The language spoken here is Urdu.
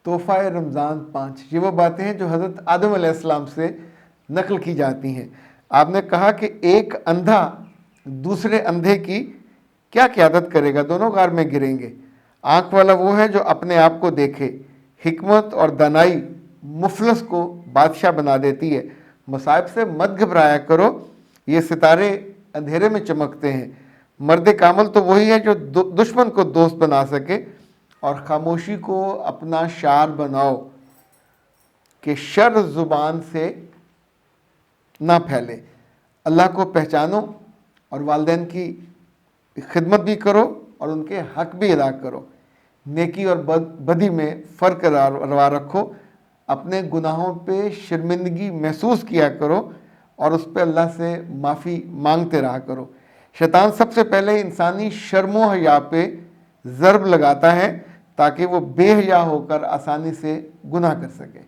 تحفہ رمضان 5، یہ وہ باتیں ہیں جو حضرت آدم علیہ السلام سے نقل کی جاتی ہیں۔ آپ نے کہا کہ ایک اندھا دوسرے اندھے کی کیا قیادت کرے گا، دونوں غار میں گریں گے۔ آنکھ والا وہ ہے جو اپنے آپ کو دیکھے۔ حکمت اور دانائی مفلس کو بادشاہ بنا دیتی ہے۔ مصائب سے مت گھبرایا کرو، یہ ستارے اندھیرے میں چمکتے ہیں۔ مرد کامل تو وہی ہے جو دشمن کو دوست بنا سکے، اور خاموشی کو اپنا شعار بناؤ کہ شر زبان سے نہ پھیلے۔ اللہ کو پہچانو اور والدین کی خدمت بھی کرو اور ان کے حق بھی ادا کرو۔ نیکی اور بدی میں فرق روا رکھو۔ اپنے گناہوں پہ شرمندگی محسوس کیا کرو اور اس پہ اللہ سے معافی مانگتے رہا کرو۔ شیطان سب سے پہلے انسانی شرم و حیا پہ ضرب لگاتا ہے تاکہ وہ بے حیا ہو کر آسانی سے گناہ کر سکے۔